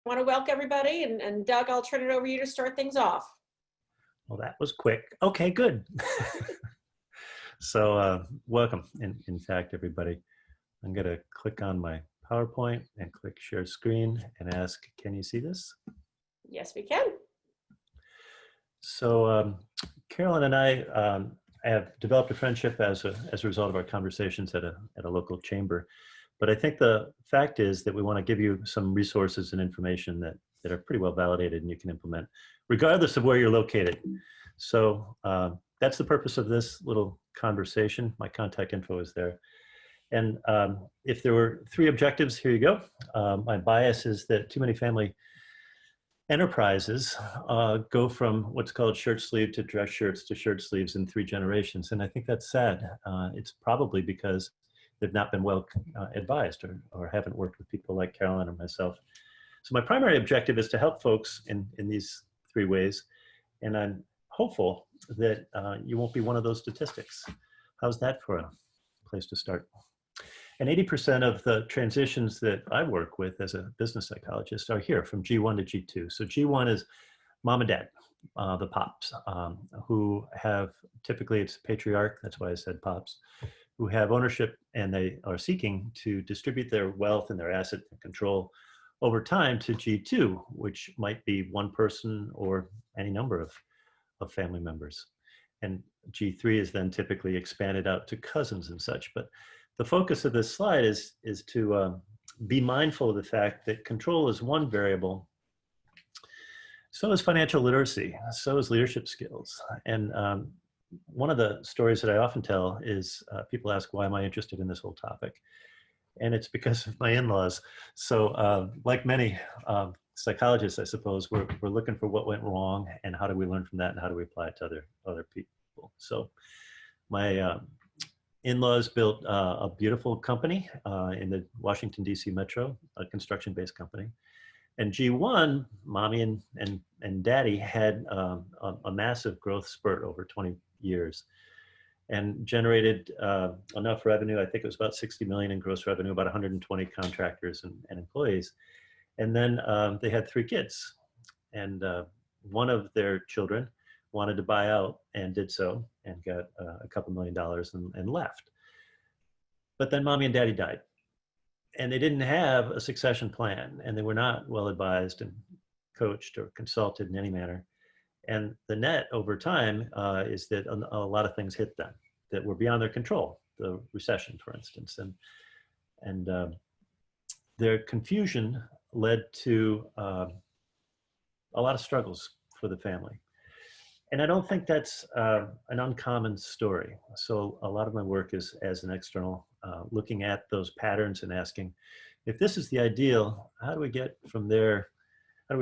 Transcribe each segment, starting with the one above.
want to welcome everybody, and Doug, I'll turn it over to you to start things off. Well, that was quick. Okay, good. So welcome, in fact, everybody. I'm going to click on my PowerPoint and click share screen and ask, can you see this? Yes, we can. So Carolyn and I have developed a friendship as a result of our conversations at a local chamber. But I think the fact is that we want to give you some resources and information that are pretty well validated and you can implement, regardless of where you're located. So that's the purpose of this little conversation. My contact info is there. And if there were 3 objectives, here you go. My bias is that too many family enterprises go from what's called shirt sleeve to dress shirts to shirt sleeves in 3 generations. And I think that's sad. It's probably because they've not been well advised or haven't worked with people like Carolyn or myself. So my primary objective is to help folks in these 3 ways. And I'm hopeful that you won't be one of those statistics. How's that for a place to start? And 80% of the transitions that I work with as a business psychologist are here from G1 to G2. So G1 is mom and dad, the pops, who have, typically it's patriarch, that's why I said pops, who have ownership and they are seeking to distribute their wealth and their asset and control over time to G2, which might be one person or any number of family members. And G3 is then typically expanded out to cousins and such. But the focus of this slide is to be mindful of the fact that control is one variable. So is financial literacy, so is leadership skills. And one of the stories that I often tell is people ask, why am I interested in this whole topic? And it's because of my in-laws. So like many psychologists, I suppose, we're looking for what went wrong and how do we learn from that and how do we apply it to other people. So my in-laws built a beautiful company in the Washington, D.C. metro, a construction-based company. And G1, mommy and daddy had a massive growth spurt over 20 years and generated enough revenue. I think it was about 60 million in gross revenue, about 120 contractors and employees. And then they had 3 kids. And one of their children wanted to buy out and did so and got a couple $1 million and left. But then mommy and daddy died. And they didn't have a succession plan and they were not well advised and coached or consulted in any manner. And the net over time is that a lot of things hit them that were beyond their control, the recession, for instance. And their confusion led to a lot of struggles for the family. And I don't think that's an uncommon story. So a lot of my work is as an external, looking at those patterns and asking, if this is the ideal, how do we get from there? How do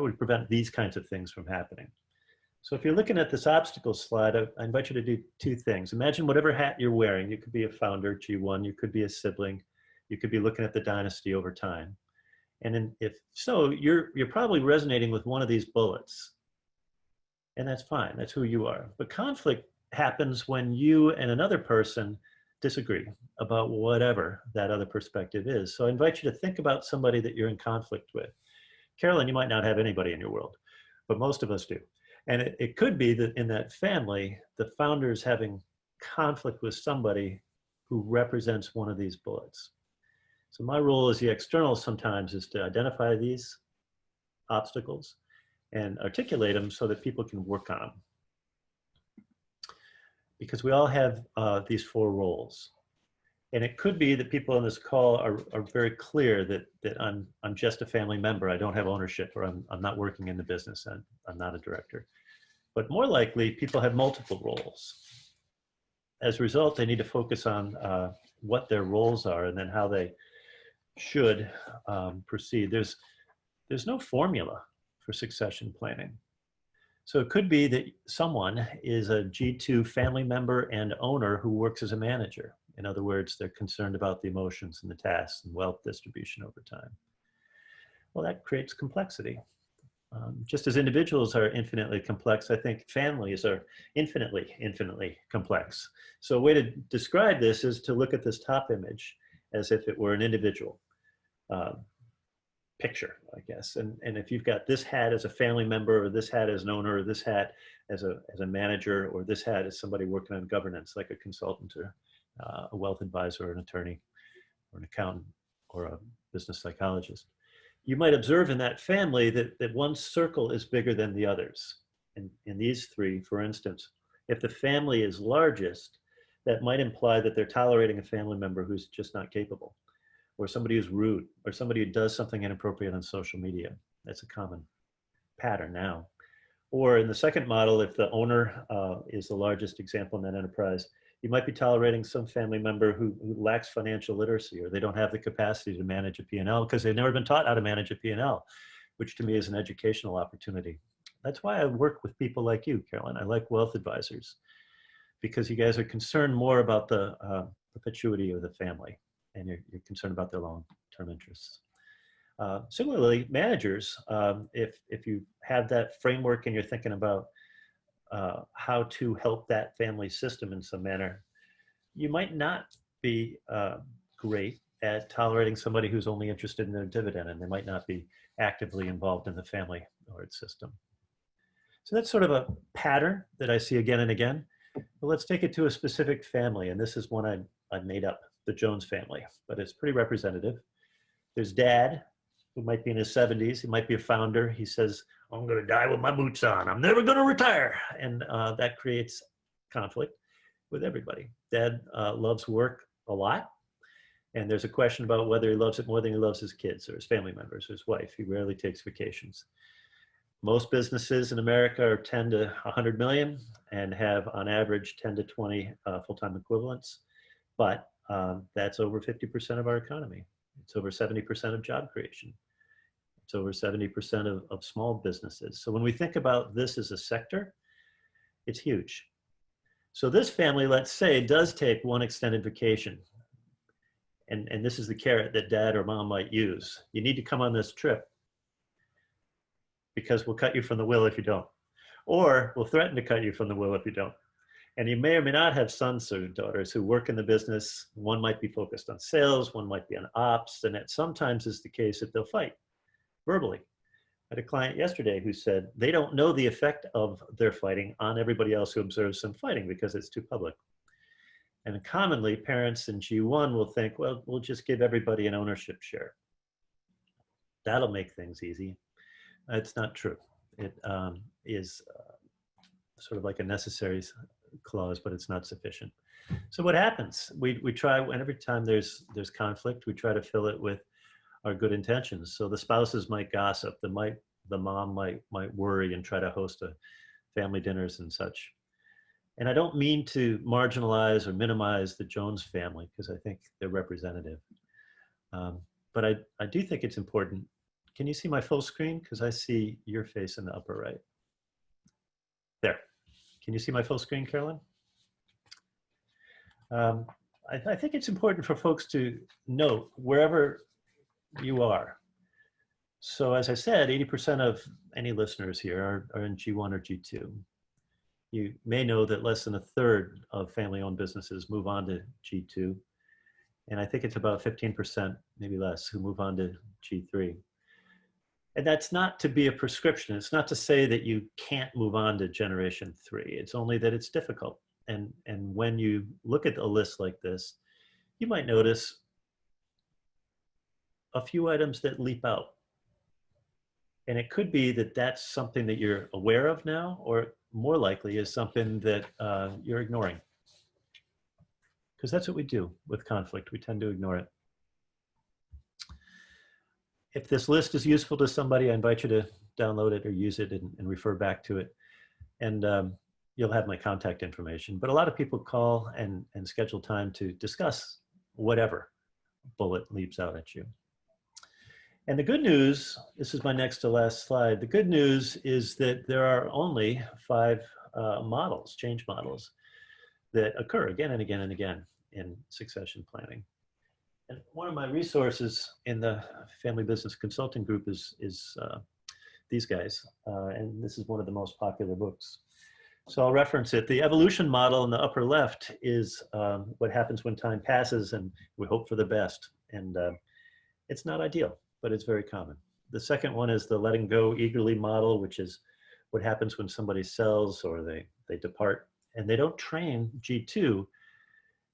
we prevent these kinds of things from happening? So if you're looking at this obstacle slide, I invite you to do 2 things. Imagine whatever hat you're wearing. You could be a founder, G1, you could be a sibling, you could be looking at the dynasty over time. And if so, you're probably resonating with one of these bullets. And that's fine, that's who you are. But conflict happens when you and another person disagree about whatever that other perspective is. So I invite you to think about somebody that you're in conflict with. Carolyn, you might not have anybody in your world, but most of us do. And it could be that in that family, the founder's having conflict with somebody who represents one of these bullets. So my role as the external sometimes is to identify these obstacles and articulate them so that people can work on them. Because we all have these 4 roles. And it could be that people on this call are very clear that I'm just a family member. I don't have ownership, or I'm not working in the business. I'm not a director. But more likely, people have multiple roles. As a result, they need to focus on what their roles are and then how they should proceed. There's no formula for succession planning. So it could be that someone is a G2 family member and owner who works as a manager. In other words, they're concerned about the emotions and the tasks and wealth distribution over time. Well, that creates complexity. Just as individuals are infinitely complex, I think families are infinitely complex. So a way to describe this is to look at this top image as if it were an individual. picture, I guess. And if you've got this hat as a family member, or this hat as an owner, or this hat as a manager, or this hat as somebody working on governance, like a consultant or a wealth advisor or an attorney or an accountant or a business psychologist, you might observe in that family that one circle is bigger than the others. In these three, for instance, if the family is largest, that might imply that they're tolerating a family member who's just not capable, or somebody who's rude, or somebody who does something inappropriate on social media. That's a common pattern now. Or in the second model, if the owner is the largest example in that enterprise, you might be tolerating some family member who lacks financial literacy, or they don't have the capacity to manage a P&L because they've never been taught how to manage a P&L, which to me is an educational opportunity. That's why I work with people like you, Carolyn. I like wealth advisors, because you guys are concerned more about the perpetuity of the family, and you're concerned about their long-term interests. Similarly, managers, if you have that framework and you're thinking about how to help that family system in some manner, you might not be great at tolerating somebody who's only interested in their dividend, and they might not be actively involved in the family or its system. So that's sort of a pattern that I see again and again. But let's take it to a specific family, and this is one I made up, the Jones family, but it's pretty representative. There's dad, who might be in his 70s. He might be a founder. He says, I'm going to die with my boots on. I'm never going to retire. And that creates conflict with everybody. Dad loves work a lot. And there's a question about whether he loves it more than he loves his kids or his family members or his wife. He rarely takes vacations. Most businesses in America are 10 to 100 million and have on average 10 to 20 full-time equivalents. But that's over 50% of our economy. It's over 70% of job creation. It's over 70% of small businesses. So when we think about this as a sector, it's huge. So this family, let's say, does take one extended vacation. And this is the carrot that dad or mom might use. You need to come on this trip because we'll cut you from the will if you don't. Or we'll threaten to cut you from the will if you don't. And you may or may not have sons or daughters who work in the business. One might be focused on sales, one might be on ops, and it sometimes is the case that they'll fight verbally. I had a client yesterday who said they don't know the effect of their fighting on everybody else who observes them fighting because it's too public. And commonly, parents in G1 will think, well, we'll just give everybody an ownership share. That'll make things easy. It's not true. It is sort of like a necessary clause, but it's not sufficient. So what happens? We try, and every time there's conflict, we try to fill it with our good intentions. So the spouses might gossip, the mom might worry and try to host a family dinners and such. And I don't mean to marginalize or minimize the Jones family, because I think they're representative. But I do think it's important. Can you see my full screen? Because I see your face in the upper right. There. Can you see my full screen, Carolyn? I think it's important for folks to note wherever you are. So as I said, 80% of any listeners here are in G1 or G2. You may know that less than a third of family-owned businesses move on to G2. And I think it's about 15%, maybe less, who move on to G3. And that's not to be a prescription. It's not to say that you can't move on to generation 3. It's only that it's difficult. And when you look at a list like this, you might notice a few items that leap out. And it could be that that's something that you're aware of now, or more likely is something that you're ignoring. Because that's what we do with conflict. We tend to ignore it. If this list is useful to somebody, I invite you to download it or use it and refer back to it. And you'll have my contact information. But a lot of people call and schedule time to discuss whatever bullet leaps out at you. And the good news, this is my next to last slide. The good news is that there are only 5 models, change models, that occur again and again and again in succession planning. And one of my resources in the Family Business Consulting Group is these guys. And this is one of the most popular books. So I'll reference it. The evolution model in the upper left is what happens when time passes and we hope for the best. And it's not ideal, but it's very common. The second one is the letting go eagerly model, which is what happens when somebody sells or they depart and they don't train G2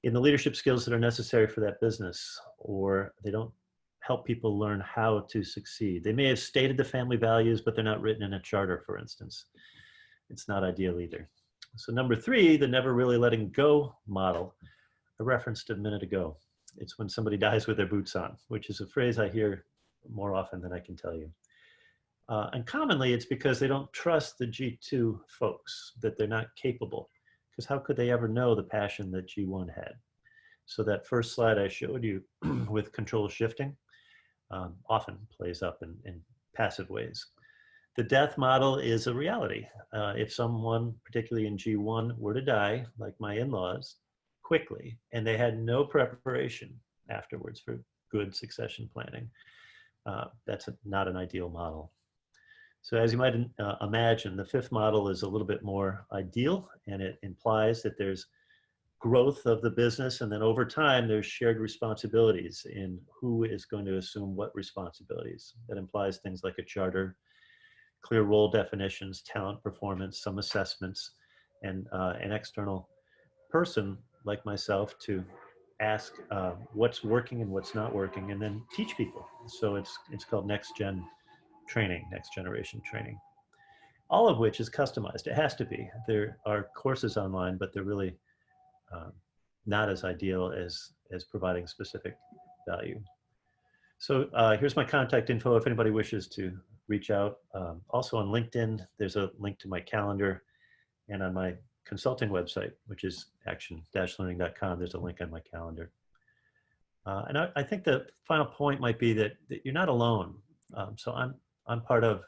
in the leadership skills that are necessary for that business, or they don't help people learn how to succeed. They may have stated the family values, but they're not written in a charter, for instance. It's not ideal either. So number three, the never really letting go model, I referenced a minute ago. It's when somebody dies with their boots on, which is a phrase I hear more often than I can tell you. And commonly it's because they don't trust the G2 folks, that they're not capable, because how could they ever know the passion that G1 had? So that first slide I showed you with control shifting often plays up in passive ways. The death model is a reality. If someone, particularly in G1, were to die, like my in-laws, quickly, and they had no preparation afterwards for good succession planning, that's not an ideal model. So as you might imagine, the fifth model is a little bit more ideal, and it implies that there's growth of the business, and then over time there's shared responsibilities in who is going to assume what responsibilities. That implies things like a charter, clear role definitions, talent performance, some assessments, and an external person like myself to ask what's working and what's not working, and then teach people. So it's called next gen training, next generation training, all of which is customized. It has to be. There are courses online, but they're really not as ideal as providing specific value. So here's my contact info if anybody wishes to reach out. Also on LinkedIn, there's a link to my calendar, and on my consulting website, which is action-learning.com, there's a link on my calendar. And I think the final point might be that you're not alone. So I'm part of,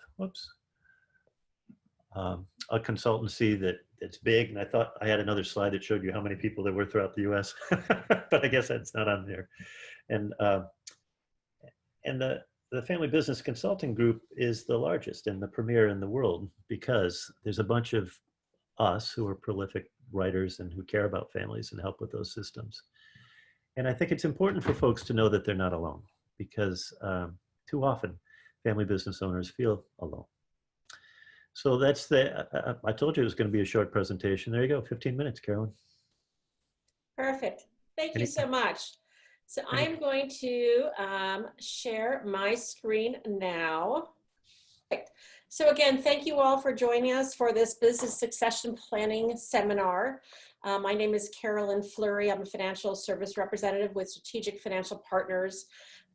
a consultancy that's big, and I thought I had another slide that showed you how many people there were throughout the U.S., but I guess that's not on there. And the Family Business Consulting Group is the largest and the premier in the world, because there's a bunch of us who are prolific writers and who care about families and help with those systems. And I think it's important for folks to know that they're not alone, because too often family business owners feel alone. So that's I told you it was going to be a short presentation. There you go, 15 minutes, Carolyn. Perfect. Thank you so much. So I'm going to share my screen now. So again, thank you all for joining us for this business succession planning seminar. My name is Carolyn Fleury. I'm a financial service representative with Strategic Financial Partners.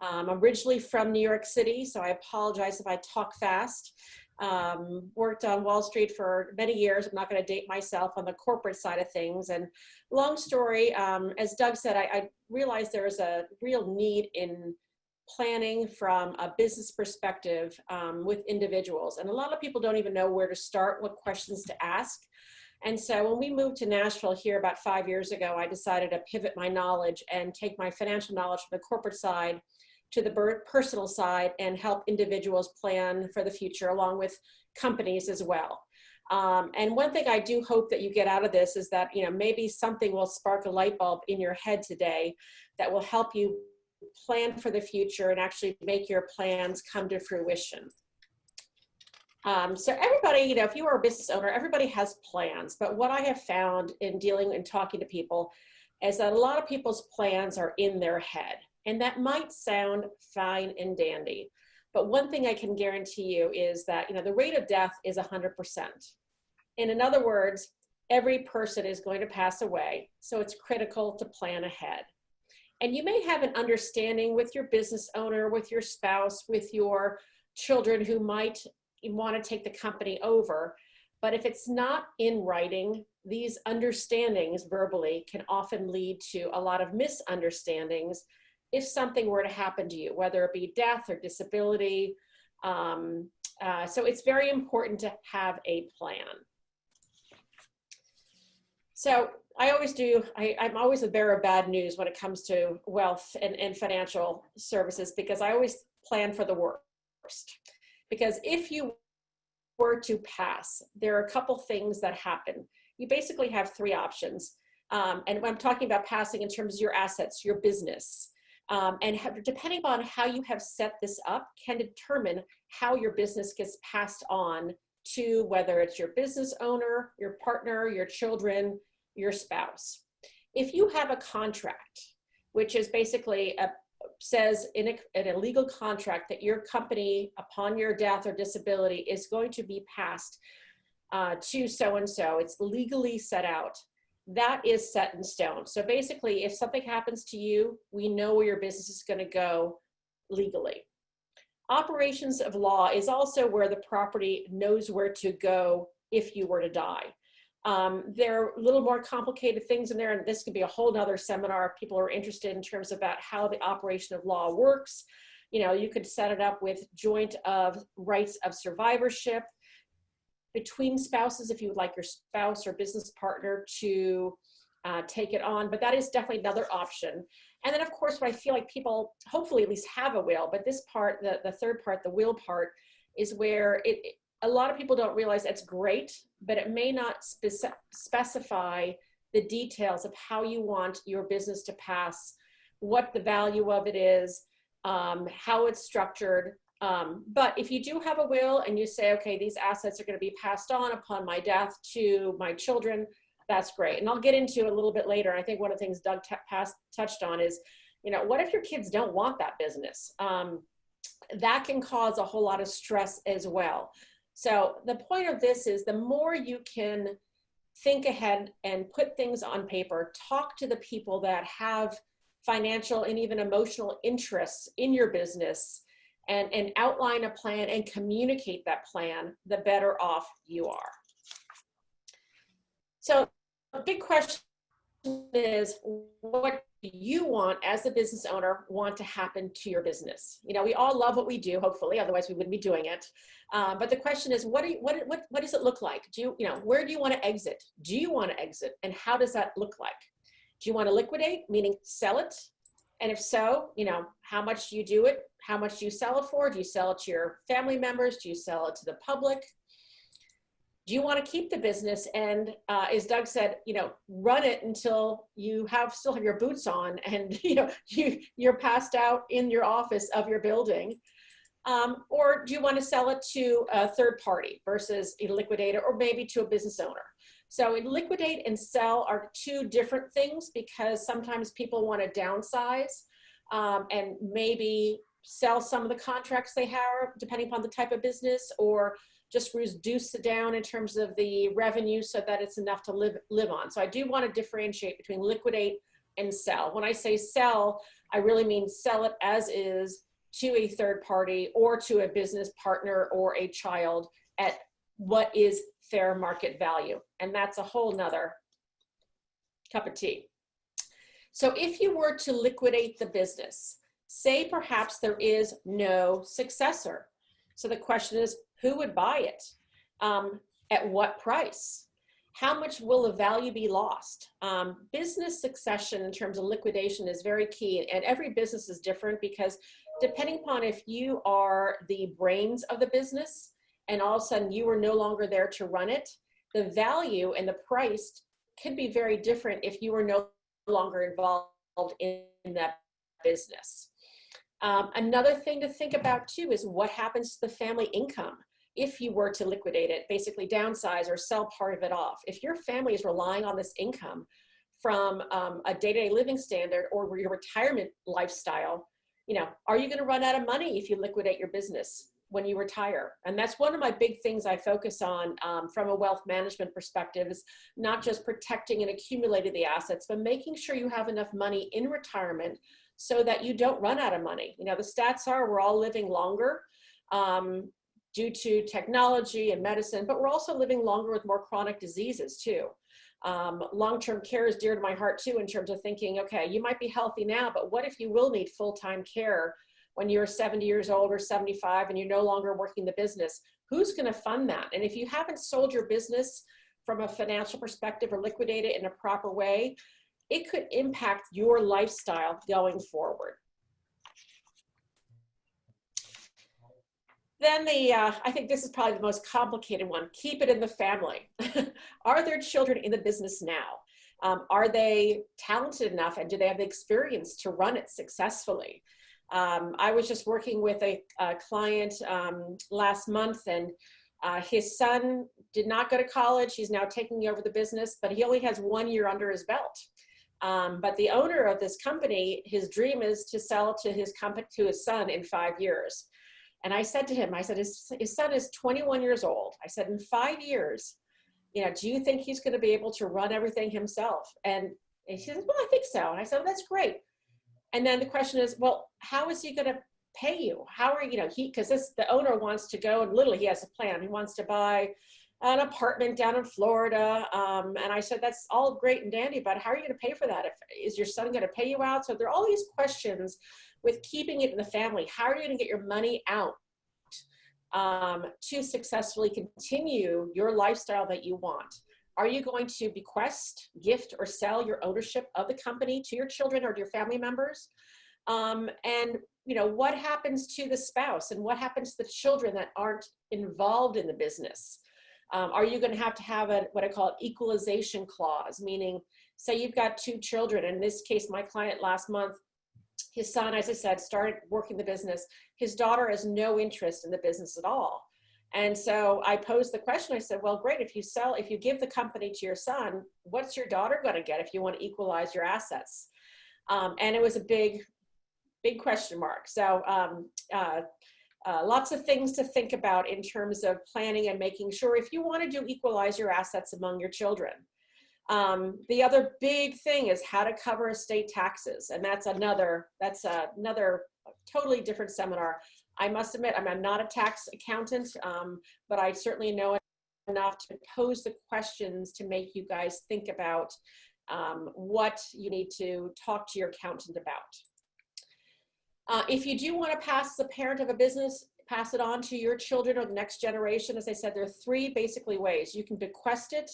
I'm originally from New York City, so I apologize if I talk fast. Worked on Wall Street for many years. I'm not going to date myself on the corporate side of things. And long story, as Doug said, I realized there is a real need in planning from a business perspective with individuals. And a lot of people don't even know where to start, what questions to ask. And so when we moved to Nashville here about 5 years ago, I decided to pivot my knowledge and take my financial knowledge from the corporate side to the personal side and help individuals plan for the future, along with companies as well. And one thing I do hope that you get out of this is that, you know, maybe something will spark a light bulb in your head today that will help you plan for the future and actually make your plans come to fruition. So everybody, you know, if you are a business owner, everybody has plans. But what I have found in dealing and talking to people is that a lot of people's plans are in their head. And that might sound fine and dandy. But one thing I can guarantee you is that, you know, the rate of death is 100%. And in other words, every person is going to pass away. So it's critical to plan ahead. And you may have an understanding with your business owner, with your spouse, with your children who might want to take the company over. But if it's not in writing, these understandings verbally can often lead to a lot of misunderstandings if something were to happen to you, whether it be death or disability. So it's very important to have a plan. So I always do, I'm always a bearer of bad news when it comes to wealth and financial services, because I always plan for the worst. Because if you were to pass, there are a couple things that happen. You basically have three options. And when I'm talking about passing in terms of your assets, your business, And depending on how you have set this up can determine how your business gets passed on to whether it's your business owner, your partner, your children, your spouse. If you have a contract, which is basically says in a legal contract that your company, upon your death or disability, is going to be passed to so-and-so, it's legally set out, that is set in stone. So basically, if something happens to you, we know where your business is going to go legally. Operations of law is also where the property knows where to go if you were to die. There are a little more complicated things in there, and this could be a whole nother seminar if people are interested in terms about how the operation of law works. You know, you could set it up with joint of rights of survivorship between spouses if you would like your spouse or business partner to take it on, but that is definitely another option. And then of course, what I feel like people hopefully at least have a will, but this part, the third part, the will part, is where a lot of people don't realize that's great, but it may not specify the details of how you want your business to pass, what the value of it is, how it's structured. But if you do have a will and you say, okay, these assets are going to be passed on upon my death to my children, that's great. And I'll get into a little bit later. I think one of the things Doug touched on is, you know, what if your kids don't want that business? That can cause a whole lot of stress as well. So the point of this is the more you can think ahead and put things on paper, talk to the people that have financial and even emotional interests in your business, and outline a plan and communicate that plan, the better off you are. So a big question is, what do you want as a business owner want to happen to your business? You know, we all love what we do, hopefully, otherwise we wouldn't be doing it. But the question is, what does it look like? Do you know, where do you want to exit? Do you want to exit? And how does that look like? Do you want to liquidate, meaning sell it? And if so, you know, how much do you do it? How much do you sell it for? Do you sell it to your family members? Do you sell it to the public? Do you want to keep the business and, as Doug said, you know, run it until you still have your boots on and, you know, you're passed out in your office of your building? Or do you want to sell it to a third party versus a liquidator, or maybe to a business owner? So liquidate and sell are two different things, because sometimes people want to downsize and maybe sell some of the contracts they have, depending upon the type of business, or just reduce it down in terms of the revenue so that it's enough to live on. So I do want to differentiate between liquidate and sell. When I say sell, I really mean sell it as is to a third party or to a business partner or a child at what is fair market value. And that's a whole nother cup of tea. So if you were to liquidate the business, say perhaps there is no successor. So the question is, who would buy it? At what price? How much will the value be lost? Business succession in terms of liquidation is very key, and every business is different, because depending upon if you are the brains of the business and all of a sudden you are no longer there to run it, the value and the price could be very different if you are no longer involved in that business. Another thing to think about too is what happens to the family income if you were to liquidate it, basically downsize or sell part of it off. If your family is relying on this income from a day-to-day living standard or your retirement lifestyle, you know, are you going to run out of money if you liquidate your business when you retire? And that's one of my big things I focus on from a wealth management perspective, is not just protecting and accumulating the assets, but making sure you have enough money in retirement so that you don't run out of money. You know, the stats are we're all living longer due to technology and medicine, but we're also living longer with more chronic diseases too. Long-term care is dear to my heart too, in terms of thinking, okay, you might be healthy now, but what if you will need full-time care when you're 70 years old or 75 and you're no longer working the business? Who's going to fund that? And if you haven't sold your business from a financial perspective or liquidate it in a proper way, it could impact your lifestyle going forward. Then I think this is probably the most complicated one. Keep it in the family. Are there children in the business now? Are they talented enough, and do they have the experience to run it successfully? I was just working with a client last month, and his son did not go to college. He's now taking over the business, but he only has 1 year under his belt. But the owner of this company, his dream is to sell to his company, to his son in 5 years. And I said to him, I said, his son is 21 years old. I said, in 5 years, you know, do you think he's going to be able to run everything himself? And he said, well, I think so. And I said, well, that's great. And then the question is, well, how is he going to pay you? How are you know, because the owner wants to go, and literally he has a plan. He wants to buy an apartment down in Florida. And I said, that's all great and dandy, but how are you going to pay for that? Is your son going to pay you out? So there are all these questions with keeping it in the family. How are you going to get your money out to successfully continue your lifestyle that you want? Are you going to bequest, gift, or sell your ownership of the company to your children or to your family members? And you know, what happens to the spouse, and what happens to the children that aren't involved in the business? Are you going to have what I call an equalization clause, meaning say you've got 2 children. In this case, my client last month, his son, as I said, started working the business. His daughter has no interest in the business at all. And so I posed the question. I said, well, great, if you give the company to your son, what's your daughter going to get if you want to equalize your assets? And it was a big question mark. So lots of things to think about in terms of planning and making sure if you want to do equalize your assets among your children. The other big thing is how to cover estate taxes. And that's another totally different seminar. I must admit, I'm not a tax accountant, but I certainly know enough to pose the questions to make you guys think about what you need to talk to your accountant about. If you do want to pass the parent of a business, pass it on to your children or the next generation, as I said, there are 3 basically ways. You can bequest it,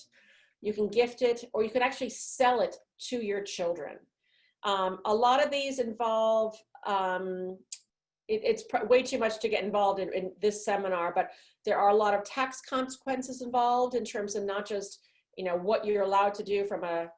you can gift it, or you can actually sell it to your children. A lot of these involve, it's way too much to get involved in this seminar, but there are a lot of tax consequences involved in terms of not just, you know, what you're allowed to do from a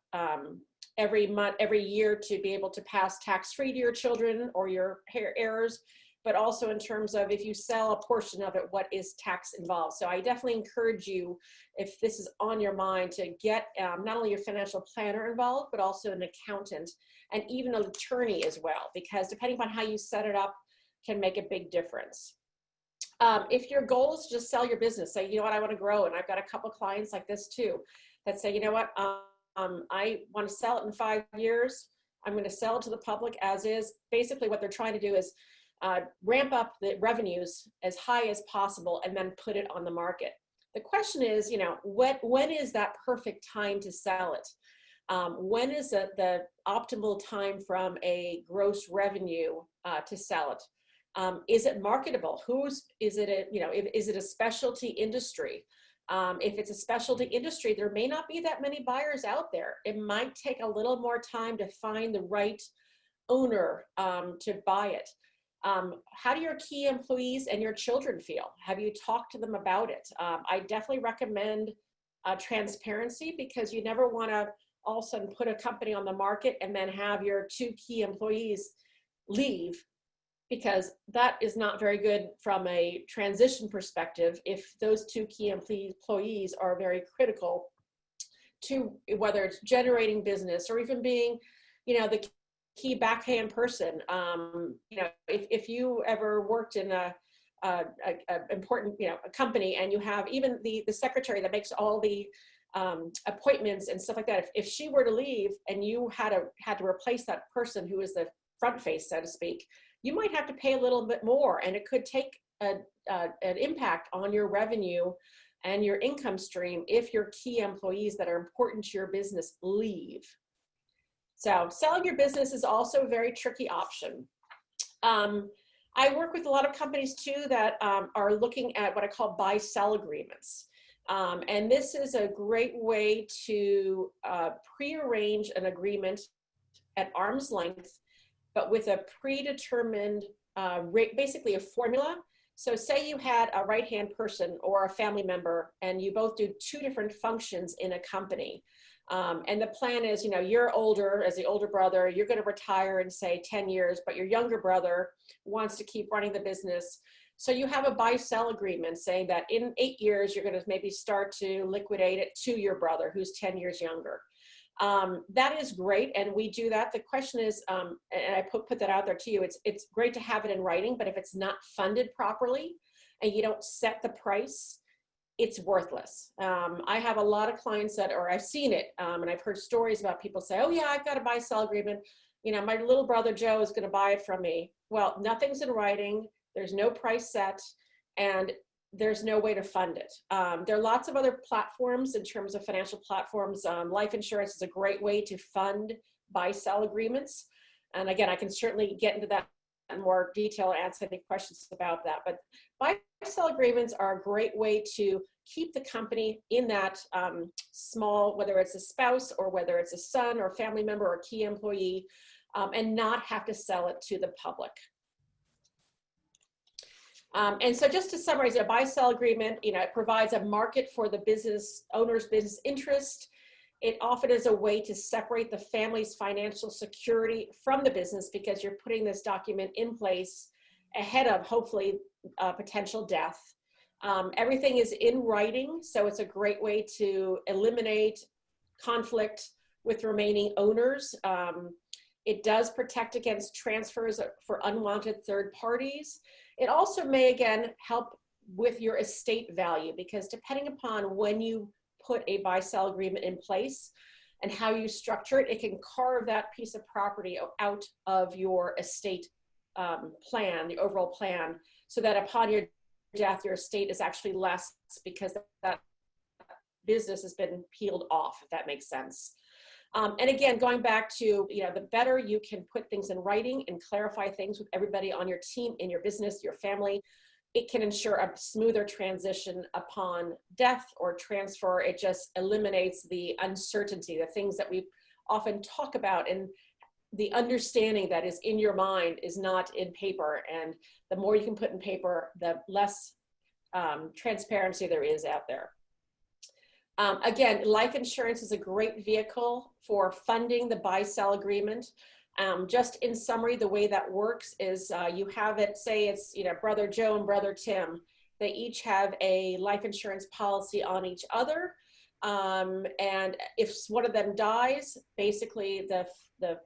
every year to be able to pass tax-free to your children or your heirs, but also in terms of if you sell a portion of it, what is tax involved. So I definitely encourage you, if this is on your mind, to get not only your financial planner involved, but also an accountant and even an attorney as well, because depending on how you set it up can make a big difference. If your goal is to just sell your business, say, you know what, I want to grow, and I've got a couple clients like this too, that say, you know what, I want to sell it in 5 years. I'm going to sell it to the public as is. Basically what they're trying to do is ramp up the revenues as high as possible and then put it on the market. The question is, you know, when is that perfect time to sell it? When is the optimal time from a gross revenue to sell it? Is it marketable? Is it a specialty industry? If it's a specialty industry, there may not be that many buyers out there. It might take a little more time to find the right owner to buy it. How do your key employees and your children feel? Have you talked to them about it? I definitely recommend transparency, because you never want to all of a sudden put a company on the market and then have your 2 key employees leave, because that is not very good from a transition perspective if those 2 key employees are very critical to whether it's generating business or even being, you know, the key backhand person. You know, if you ever worked in a important, you know, a company, and you have even the secretary that makes all the appointments and stuff like that, if she were to leave and you had to replace that person who is the front face, so to speak, you might have to pay a little bit more, and it could take an impact on your revenue and your income stream if your key employees that are important to your business leave. So selling your business is also a very tricky option. I work with a lot of companies too that are looking at what I call buy-sell agreements. And this is a great way to pre-arrange an agreement at arm's length, but with a predetermined rate, basically a formula. So say you had a right-hand person or a family member, and you both do 2 different functions in a company. And the plan is, you know, you're older, as the older brother, you're going to retire in say 10 years, but your younger brother wants to keep running the business. So you have a buy-sell agreement saying that in 8 years, you're going to maybe start to liquidate it to your brother who's 10 years younger. That is great, and we do that. The question is, and I put that out there to you, it's great to have it in writing, but if it's not funded properly and you don't set the price, it's worthless. I have a lot of clients that, or I've seen it, and I've heard stories about people say, oh yeah, I've got a buy-sell agreement. You know, my little brother Joe is going to buy it from me. Well, nothing's in writing. There's no price set, and there's no way to fund it. There are lots of other platforms in terms of financial platforms. Life insurance is a great way to fund buy-sell agreements. And again, I can certainly get into that in more detail and answer any questions about that. But buy-sell agreements are a great way to keep the company in that small, whether it's a spouse or whether it's a son or family member or key employee, and not have to sell it to the public. And so just to summarize, a buy-sell agreement, you know, it provides a market for the business owner's business interest. It often is a way to separate the family's financial security from the business because you're putting this document in place ahead of hopefully potential death. Everything is in writing, so it's a great way to eliminate conflict with remaining owners. It does protect against transfers for unwanted third parties. It also may, again, help with your estate value because depending upon when you put a buy-sell agreement in place and how you structure it, it can carve that piece of property out of your estate plan, the overall plan, so that upon your death, your estate is actually less because that business has been peeled off, if that makes sense. And again, going back to, you know, the better you can put things in writing and clarify things with everybody on your team, in your business, your family, it can ensure a smoother transition upon death or transfer. It just eliminates the uncertainty, the things that we often talk about, and the understanding that is in your mind is not in paper. And the more you can put in paper, the less transparency there is out there. Again, life insurance is a great vehicle for funding the buy-sell agreement. Just in summary, the way that works is you have it, say it's, you know, brother Joe and brother Tim. They each have a life insurance policy on each other. And if one of them dies, basically the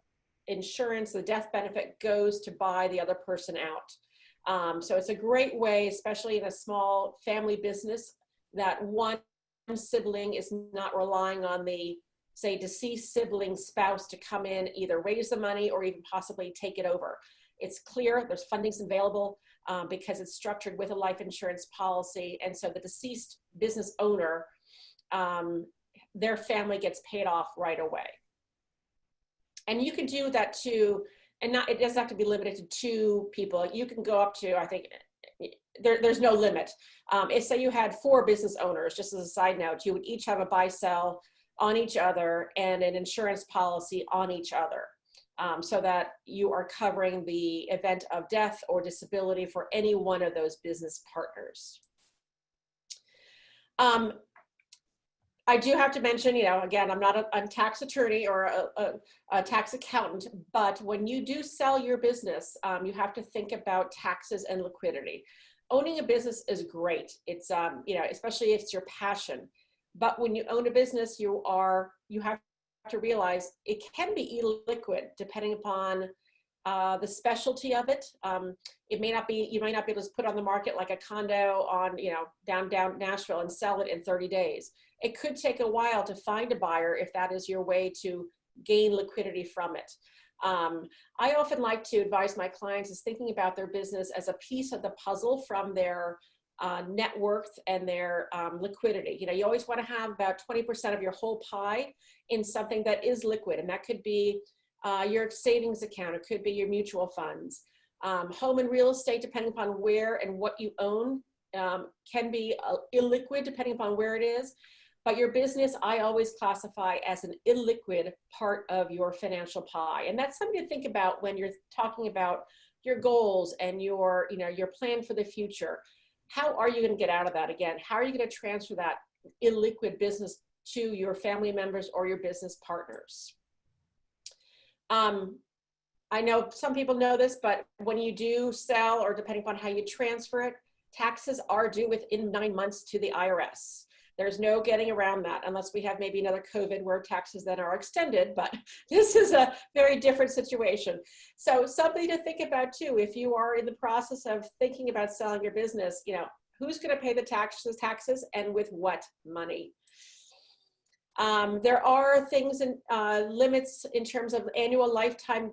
insurance, the death benefit goes to buy the other person out. So it's a great way, especially in a small family business, that one sibling is not relying on the, say, deceased sibling spouse to come in, either raise the money or even possibly take it over. It's clear there's fundings available because it's structured with a life insurance policy. And so the deceased business owner, their family gets paid off right away. And you can do that too, and not, it doesn't have to be limited to 2 people. You can go up to, I think, there's no limit. If say you had 4 business owners, just as a side note, you would each have a buy-sell on each other and an insurance policy on each other, so that you are covering the event of death or disability for any one of those business partners. I do have to mention, you know, again, I'm not a tax attorney or a tax accountant, but when you do sell your business, you have to think about taxes and liquidity. Owning a business is great. It's, you know, especially if it's your passion. But when you own a business, you have to realize it can be illiquid depending upon the specialty of it. It may not be, you might not be able to put on the market like a condo on, you know, down Nashville and sell it in 30 days. It could take a while to find a buyer if that is your way to gain liquidity from it. I often like to advise my clients is thinking about their business as a piece of the puzzle from their net worth and their liquidity. You know, you always want to have about 20% of your whole pie in something that is liquid, and that could be your savings account, it could be your mutual funds. Home and real estate, depending upon where and what you own, can be illiquid depending upon where it is. But your business, I always classify as an illiquid part of your financial pie. And that's something to think about when you're talking about your goals and your, you know, your plan for the future. How are you going to get out of that again? How are you going to transfer that illiquid business to your family members or your business partners. I know some people know this, but when you do sell, or depending upon how you transfer it, taxes are due within 9 months to the IRS. There's no getting around that unless we have maybe another COVID where taxes then are extended, but this is a very different situation. So something to think about too, if you are in the process of thinking about selling your business, you know, who's going to pay the taxes and with what money? There are things and limits in terms of annual lifetime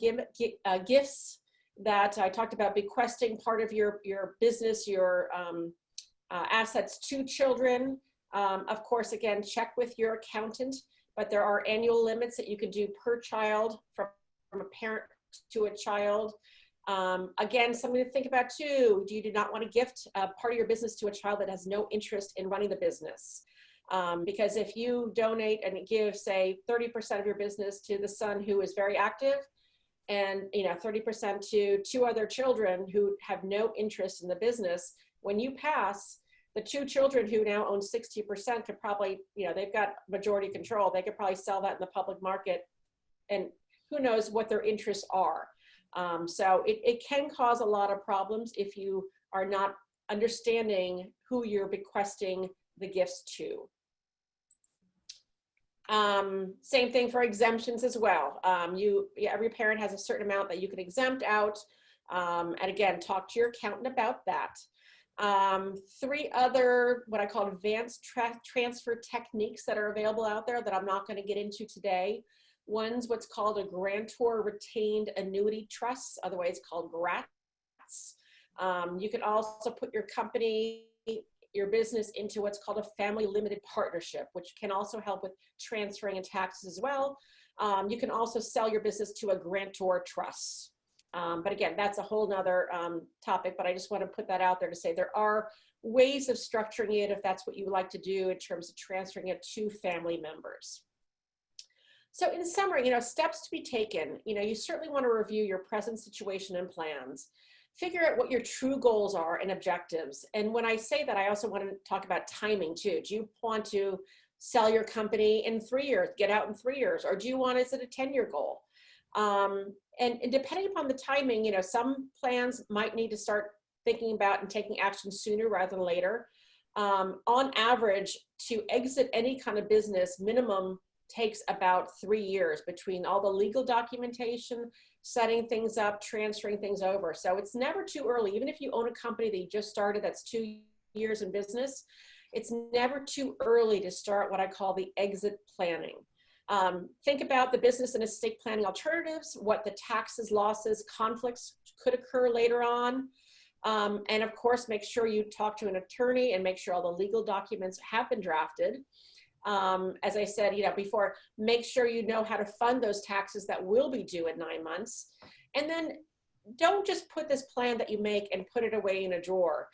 gifts that I talked about, bequesting part of your business, your assets to children. Of course, again, check with your accountant, but there are annual limits that you can do per child from a parent to a child. Again, something to think about too, you do not want to gift part of your business to a child that has no interest in running the business. Because if you donate and give, say, 30% of your business to the son who is very active, and 30% to 2 other children who have no interest in the business, when you pass, the 2 children who now own 60% could probably, they've got majority control. They could probably sell that in the public market, and who knows what their interests are. So it can cause a lot of problems if you are not understanding who you're bequesting the gifts to. Same thing for exemptions as well. Every parent has a certain amount that you can exempt out. And again, talk to your accountant about that. 3 other, what I call advanced transfer techniques that are available out there that I'm not going to get into today. One's what's called a grantor retained annuity trust, otherwise called GRATs. You can also put your company, your business, into what's called a family limited partnership, which can also help with transferring and taxes as well. You can also sell your business to a grantor trust. But again, that's a whole nother topic, but I just want to put that out there to say there are ways of structuring it if that's what you would like to do in terms of transferring it to family members. So in summary, steps to be taken, you certainly want to review your present situation and plans. Figure out what your true goals are and objectives. And when I say that, I also want to talk about timing too. Do you want to sell your company in 3 years, get out in 3 years, or do you want, is it a 10-year goal? And depending upon the timing, some plans might need to start thinking about and taking action sooner rather than later. On average, to exit any kind of business, minimum takes about 3 years between all the legal documentation, setting things up, transferring things over. So it's never too early. Even if you own a company that you just started that's 2 years in business, it's never too early to start what I call the exit planning. Think about the business and estate planning alternatives, what the taxes, losses, conflicts could occur later on. And of course, make sure you talk to an attorney and make sure all the legal documents have been drafted. As I said, before, make sure you know how to fund those taxes that will be due in 9 months. And then don't just put this plan that you make and put it away in a drawer.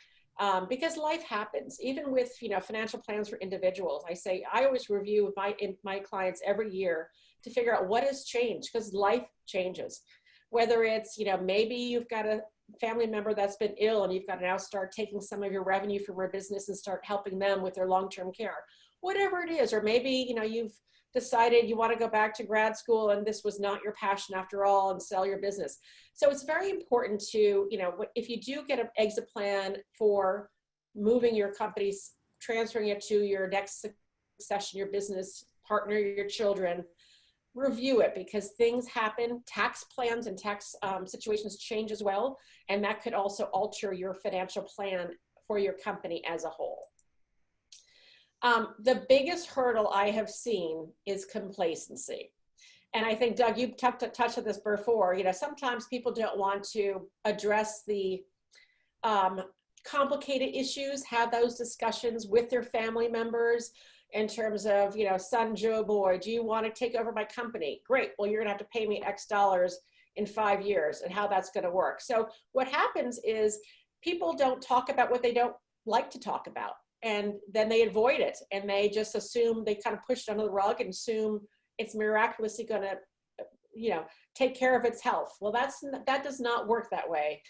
Because life happens, even with financial plans for individuals. I always review my clients every year to figure out what has changed, because life changes. Whether it's maybe you've got a family member that's been ill and you've got to now start taking some of your revenue from your business and start helping them with their long-term care, whatever it is. Or maybe you've decided you want to go back to grad school and this was not your passion after all and sell your business. So it's very important to, if you do get an exit plan for moving your companies, transferring it to your next succession, your business partner, your children, review it, because things happen, tax plans and tax situations change as well. And that could also alter your financial plan for your company as a whole. The biggest hurdle I have seen is complacency. And I think, Doug, you touched on this before. Sometimes people don't want to address the complicated issues, have those discussions with their family members in terms of, son Joe boy, do you want to take over my company? Great. Well, you're going to have to pay me X dollars in 5 years, and how that's going to work. So what happens is people don't talk about what they don't like to talk about. And then they avoid it, and they just assume, they kind of push it under the rug and assume it's miraculously going to, take care of its health. Well, that does not work that way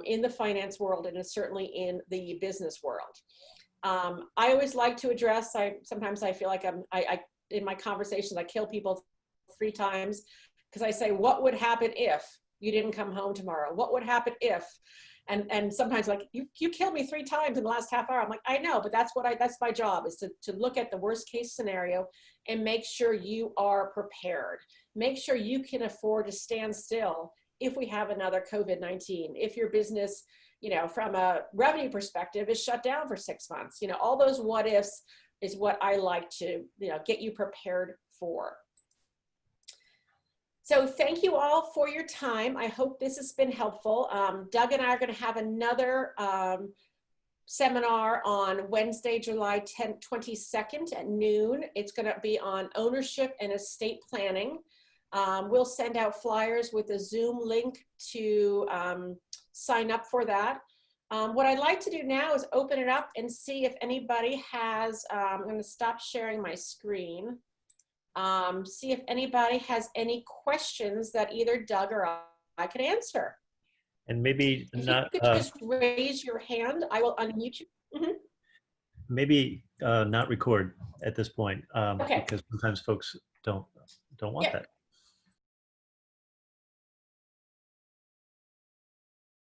in the finance world, and it's certainly in the business world. I always like to address, sometimes I feel like in my conversations, I kill people 3 times because I say, what would happen if you didn't come home tomorrow? What would happen if? And sometimes like, you killed me 3 times in the last half hour. I'm like, I know, but that's my job, is to look at the worst case scenario and make sure you are prepared. Make sure you can afford to stand still if we have another COVID-19, if your business, from a revenue perspective is shut down for 6 months. All those what ifs is what I like to, get you prepared for. So thank you all for your time. I hope this has been helpful. Doug and I are going to have another seminar on Wednesday, July 22nd at noon. It's going to be on ownership and estate planning. We'll send out flyers with a Zoom link to sign up for that. What I'd like to do now is open it up and see if anybody has, I'm going to stop sharing my screen. See if anybody has any questions that either Doug or I could answer. And maybe if not. You could just raise your hand. I will unmute you. Mm-hmm. Maybe not record at this point, Okay. because sometimes folks don't want that.